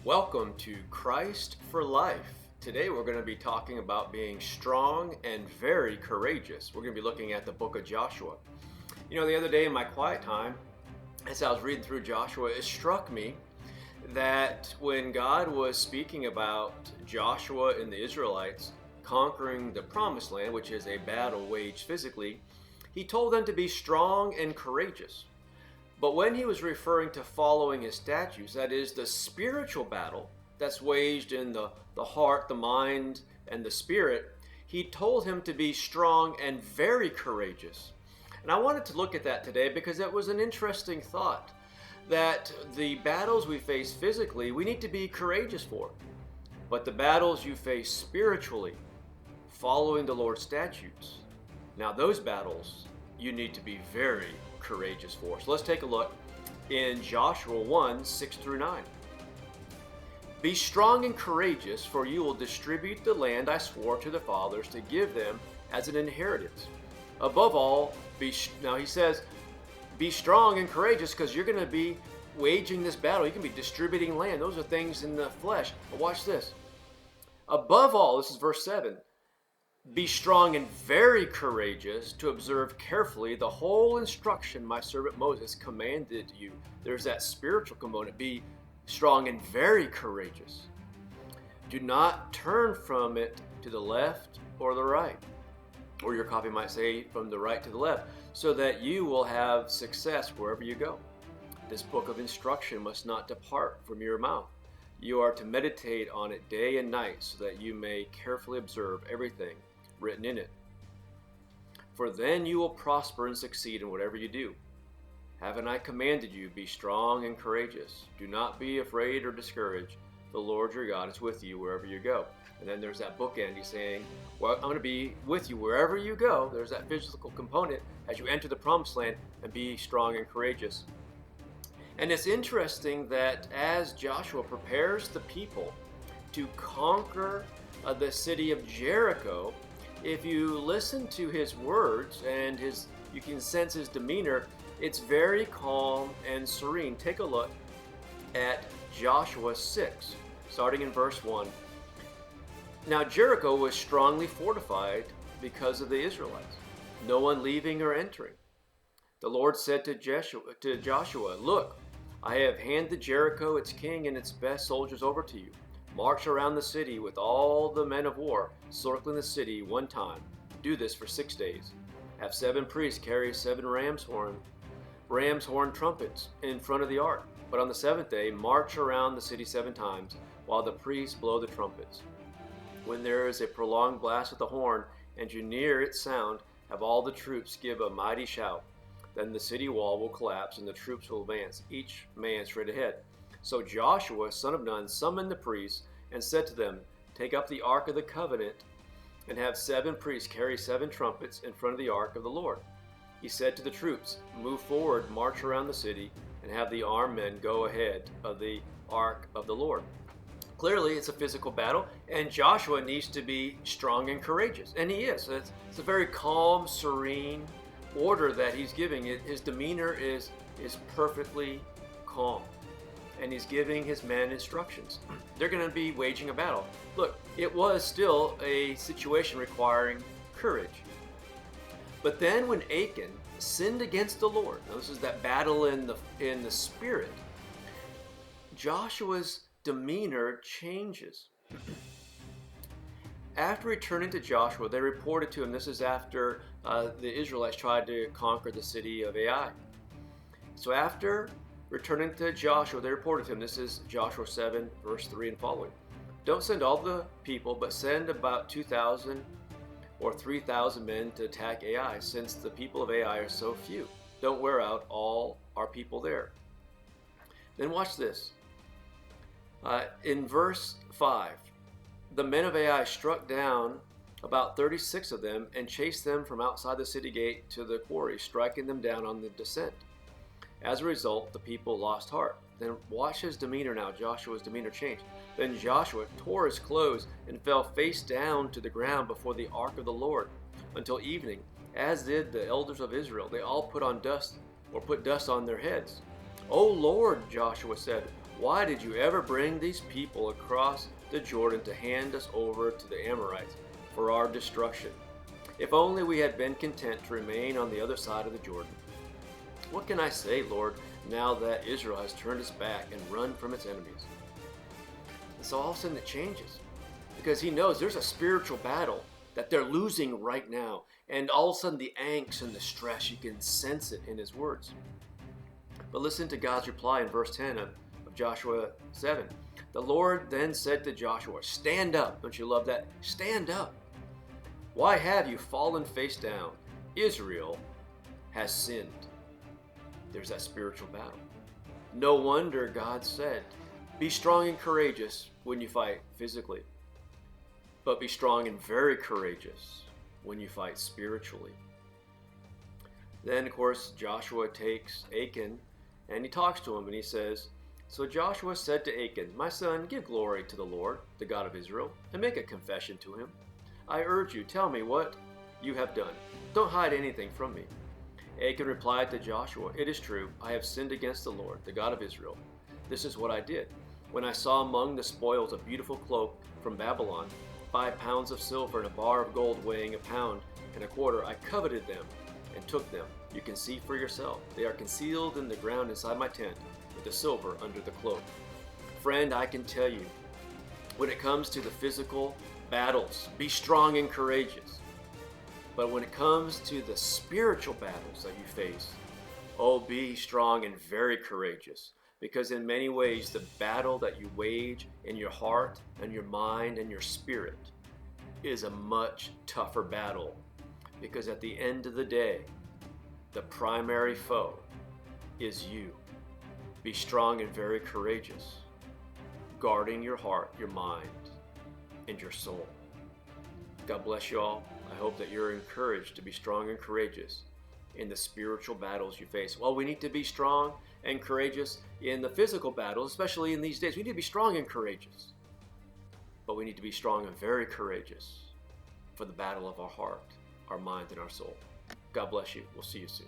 Welcome to Christ for Life. Today we're going to be talking about being strong and very courageous. We're going to be looking at the book of Joshua. You know, the other day in my quiet time, as I was reading through Joshua, it struck me that when God was speaking about Joshua and the Israelites conquering the promised land, which is a battle waged physically, he told them to be strong and courageous. But when he was referring to following his statutes, that is the spiritual battle that's waged in the heart, the mind, and the spirit, he told him to be strong and very courageous. And I wanted to look at that today because it was an interesting thought that the battles we face physically, we need to be courageous for. But the battles you face spiritually, following the Lord's statutes, now those battles you need to be very courageous for. So let's take a look in Joshua 1, 6 through 9. Be strong and courageous, for you will distribute the land I swore to the fathers to give them as an inheritance. Above all, now he says, be strong and courageous because you're going to be waging this battle. You can be distributing land. Those are things in the flesh. But watch this. Above all, this is verse 7. Be strong and very courageous to observe carefully the whole instruction my servant Moses commanded you. There's that spiritual component. Be strong and very courageous. Do not turn from it to the left or the right. Or your copy might say from the right to the left, so that you will have success wherever you go. This book of instruction must not depart from your mouth. You are to meditate on it day and night, so that you may carefully observe everything written in it. For then you will prosper and succeed in whatever you do. Haven't I commanded you, be strong and courageous? Do not be afraid or discouraged. The Lord your God is with you wherever you go. And then there's that bookend. He's saying, well, I'm going to be with you wherever you go. There's that physical component as you enter the promised land, and be strong and courageous. And it's interesting that as Joshua prepares the people to conquer the city of Jericho, if you listen to his words and you can sense his demeanor, it's very calm and serene. Take a look at Joshua 6, starting in verse 1. Now Jericho was strongly fortified because of the Israelites, no one leaving or entering. The Lord said to Joshua, look, I have handed Jericho, its king, and its best soldiers over to you. March around the city with all the men of war, circling the city one time. Do this for 6 days. Have 7 priests carry 7 ram's horn trumpets in front of the ark. But on the 7th day, march around the city 7 times, while the priests blow the trumpets. When there is a prolonged blast of the horn, and you hear its sound, have all the troops give a mighty shout. Then the city wall will collapse, and the troops will advance, each man straight ahead. So Joshua, son of Nun, summoned the priests and said to them, take up the ark of the covenant and have 7 priests carry 7 trumpets in front of the ark of the Lord. He said to the troops, move forward, march around the city, and have the armed men go ahead of the ark of the Lord. Clearly, it's a physical battle, and Joshua needs to be strong and courageous. And he is. It's a very calm, serene order that he's giving. His demeanor is perfectly calm. And he's giving his men instructions. They're going to be waging a battle. Look, it was still a situation requiring courage. But then when Achan sinned against the Lord, now this is that battle in the spirit, Joshua's demeanor changes. After returning to Joshua, they reported to him, this is after the Israelites tried to conquer the city of Ai. So after returning to Joshua, they reported to him, this is Joshua 7, verse 3 and following. Don't send all the people, but send about 2,000 or 3,000 men to attack Ai, since the people of Ai are so few. Don't wear out all our people there. Then watch this. In verse 5, the men of Ai struck down about 36 of them and chased them from outside the city gate to the quarry, striking them down on the descent. As a result, the people lost heart. Then watch his demeanor now. Joshua's demeanor changed. Then Joshua tore his clothes and fell face down to the ground before the ark of the Lord until evening, as did the elders of Israel. They all put dust on their heads. O Lord, Joshua said, Why did you ever bring these people across the Jordan to hand us over to the Amorites for our destruction? If only we had been content to remain on the other side of the Jordan. What can I say, Lord, now that Israel has turned its back and run from its enemies? And so all of a sudden it changes, because he knows there's a spiritual battle that they're losing right now. And all of a sudden the angst and the stress, you can sense it in his words. But listen to God's reply in verse 10 of Joshua 7. The Lord then said to Joshua, stand up. Don't you love that? Stand up. Why have you fallen face down? Israel has sinned. There's that spiritual battle. No wonder God said, be strong and courageous when you fight physically, but be strong and very courageous when you fight spiritually. Then, of course, Joshua takes Achan and he talks to him and he says, so Joshua said to Achan, my son, give glory to the Lord, the God of Israel, and make a confession to him. I urge you, tell me what you have done. Don't hide anything from me. Achan replied to Joshua, it is true, I have sinned against the Lord, the God of Israel. This is what I did. When I saw among the spoils a beautiful cloak from Babylon, 5 pounds of silver and a bar of gold weighing 1.25 pounds, I coveted them and took them. You can see for yourself. They are concealed in the ground inside my tent, with the silver under the cloak. Friend, I can tell you, when it comes to the physical battles, be strong and courageous. But when it comes to the spiritual battles that you face, oh, be strong and very courageous. Because in many ways, the battle that you wage in your heart and your mind and your spirit is a much tougher battle. Because at the end of the day, the primary foe is you. Be strong and very courageous, guarding your heart, your mind, and your soul. God bless you all. I hope that you're encouraged to be strong and courageous in the spiritual battles you face. Well, we need to be strong and courageous in the physical battles, especially in these days. We need to be strong and courageous. But we need to be strong and very courageous for the battle of our heart, our mind, and our soul. God bless you. We'll see you soon.